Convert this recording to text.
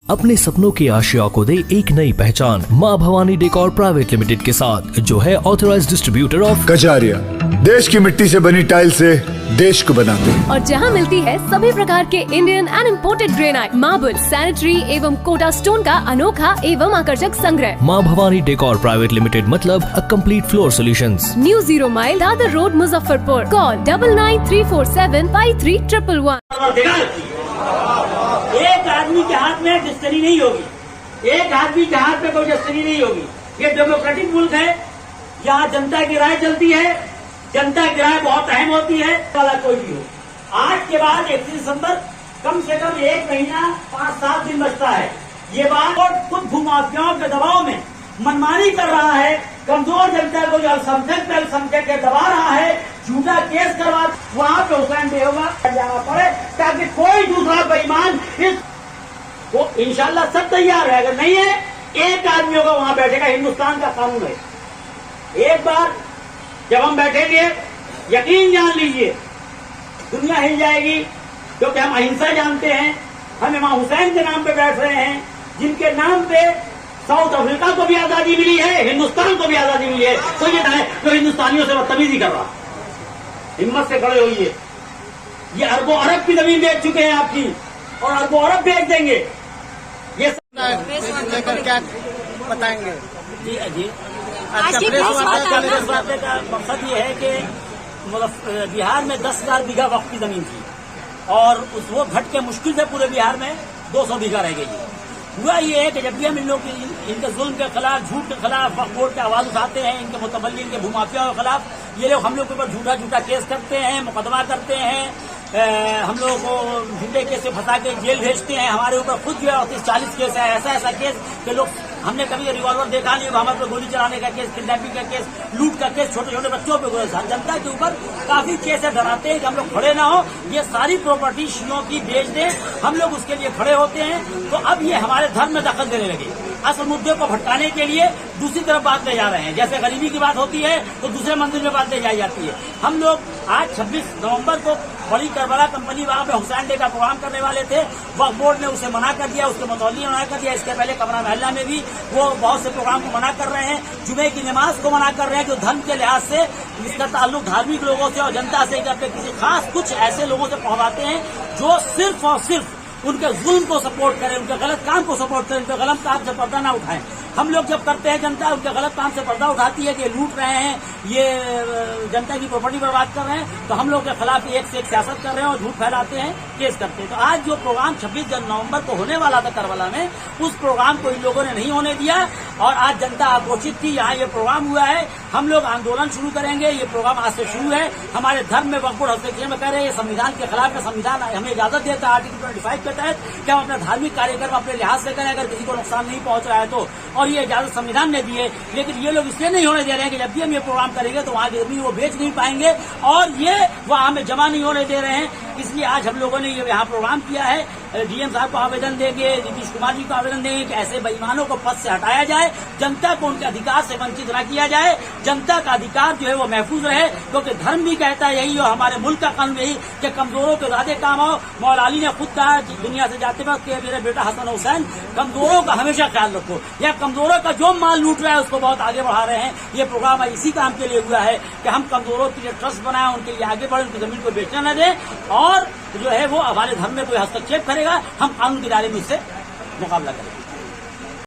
अपने सपनों की आशिया को दे एक नई पहचान माँ भवानी डेकोर प्राइवेट लिमिटेड के साथ, जो है ऑथराइज्ड डिस्ट्रीब्यूटर ऑफ कजारिया। देश की मिट्टी से बनी टाइल से देश को बनाते हैं। और जहाँ मिलती है सभी प्रकार के Indian and imported granite, marble, sanitary एवं कोटा स्टोन का अनोखा एवं आकर्षक संग्रह। माँ भवानी डेकोर प्राइवेट लिमिटेड मतलब a complete floor solutions. New 0 mile Dadar road, Muzaffarpur. Call 9934753111। एक आदमी के हाथ में डिस्टरी नहीं होगी, एक आदमी के हाथ में कोई डिस्टरी नहीं होगी। ये डेमोक्रेटिक मुल्क है, यहाँ जनता की राय चलती है, जनता की राय बहुत अहम होती है। वाला कोई भी हो, आज के बाद 31 दिसंबर कम से कम 1 महीना 5-7 दिन बचता है। ये बात और खुद भूमाफियाओं के दबाव में मनमानी कर रहा है, कमजोर जनता को जो अल्पसंख्यक पे अल्पसंख्यक के दबा रहा है, झूठा केस करवा, वहाँ पे हुसैन बेहोगा जाना पड़े ताकि कोई दूसरा बेईमान इस वो इंशाल्लाह सब तैयार है। अगर नहीं है, एक आदमी होगा वहां बैठेगा। हिंदुस्तान का कानून है। एक बार जब हम बैठेंगे, यकीन जान लीजिए दुनिया हिल जाएगी, क्योंकि हम अहिंसा जानते हैं। हम इमाम हुसैन के नाम पे बैठ रहे हैं, जिनके नाम पे साउथ अफ्रीका को भी आजादी मिली है, हिंदुस्तान को भी आजादी मिली है। तो ये है जो हिंदुस्तानियों से बदतमीजी कर रहा, हिम्मत से खड़े होइए। ये अरबों अरब की जमीन बेच चुके हैं आपकी, और अरबों अरब बेच देंगे। ये लेकर क्या बताएंगे? जी जी आज की प्रेस वार्ता का मकसद ये है कि बिहार में 10,000 बीघा वक्फ की जमीन थी, और वो घट के मुश्किल से पूरे बिहार में 200 बीघा रह गई है। हुआ ये है कि जब भी हम इन लोग इनके जुल्म के खिलाफ, झूठ के खिलाफ वक्फ बोर्ड की आवाज उठाते हैं, इनके मुतवल्ली, इनके भूमाफियाओं के खिलाफ, ये लोग हम लोग के ऊपर झूठा केस करते हैं, मुकदमा करते हैं, हम लोगों को झूठे केस से फंसा के जेल भेजते हैं। हमारे ऊपर खुद जो है 30-40 केस है, ऐसा केस कि लोग, हमने कभी रिवॉल्वर देखा नहीं, हमारे पर गोली चलाने का केस, किडनैपिंग का केस, लूट का केस, छोटे छोटे बच्चों पे, जनता के ऊपर काफी केस है। डराते हैं कि हम लोग खड़े ना हो, ये सारी प्रॉपर्टी शियों की बेच दें, हम लोग उसके लिए खड़े होते हैं। तो अब ये हमारे धर्म में दखल देने लगे, असल मुद्दे को भटकाने के लिए दूसरी तरफ बात ले जा रहे हैं। जैसे गरीबी की बात होती है तो दूसरे मंदिर में बात ले जाई जाती है। हम लोग आज 26 नवंबर को बड़ी करबला कंपनी वहां पे हुसैन डे का प्रोग्राम करने वाले थे, वक्फ बोर्ड ने उसे मना कर दिया, उसके मुतवल्ली ने मना कर दिया। इसके पहले कमरा महल्ला में भी वो बहुत से प्रोग्राम को मना कर रहे हैं, जुमे की नमाज को मना कर रहे हैं, जो धर्म के लिहाज से इसका ताल्लुक धार्मिक लोगों से और जनता से करते, किसी खास कुछ ऐसे लोगों से पहुंचाते हैं जो सिर्फ और सिर्फ उनके जुल्म को सपोर्ट करें, उनके गलत काम को सपोर्ट करें, उनके गलत काम से पर्दा ना उठाएं। हम लोग जब करते हैं, जनता उनके गलत काम से पर्दा उठाती है कि लूट रहे हैं, ये जनता की प्रॉपर्टी बर्बाद कर रहे हैं, तो हम लोग के खिलाफ एक से एक सियासत कर रहे हैं और झूठ फैलाते हैं, केस करते हैं। तो आज जो प्रोग्राम 26 नवंबर को होने वाला था करबला में, उस प्रोग्राम को इन लोगों ने नहीं होने दिया, और आज जनता आक्रोशित थी। यहाँ ये प्रोग्राम हुआ है, हम लोग आंदोलन शुरू करेंगे। ये प्रोग्राम आज से शुरू है। हमारे धर्म में वक्फ बोर्ड हस्तक्षेप में कह रहे हैं, ये संविधान के खिलाफ है। संविधान हमें इजाजत देता है आर्टिकल 25 के तहत कि हम अपना धार्मिक कार्यक्रम अपने लिहाज से करें, अगर किसी को नुकसान नहीं पहुंच रहा है तो, और ये इजाजत संविधान ने दी है। लेकिन ये लोग इसलिए नहीं होने दे रहे हैं कि जब भी हम ये प्रोग्राम करेंगे तो वहां की जमीन वो बेच नहीं पाएंगे, और ये वहां हमें जमा नहीं होने दे रहे हैं। इसलिए आज हम लोगों ने ये यहाँ प्रोग्राम किया है। डीएम साहब को आवेदन देंगे, नीतीश कुमार जी को आवेदन देंगे कि ऐसे बेईमानों को पद से हटाया जाए, जनता को उनके अधिकार से वंचित न किया जाए, जनता का अधिकार जो है वो महफूज रहे, क्योंकि धर्म भी कहता है यही, और हमारे मुल्क का कानून यही कि कमजोरों के ज्यादा काम आओ। मौला अली ने खुद कहा दुनिया से जाते वक्त कि मेरे बेटा हसन हुसैन, कमजोरों का हमेशा ख्याल रखो, या कमजोरों का जो माल लूट रहा है उसको बहुत आगे बढ़ा रहे हैं। ये प्रोग्राम इसी काम के लिए हुआ है कि हम कमजोरों के लिए ट्रस्ट बनाए, उनके लिए आगे बढ़े, उनकी जमीन को बेचने न दें, और जो है वो हमारे धर्म में कोई हस्तक्षेप करेगा, हम कानून के दायरे में उससे मुकाबला करेंगे।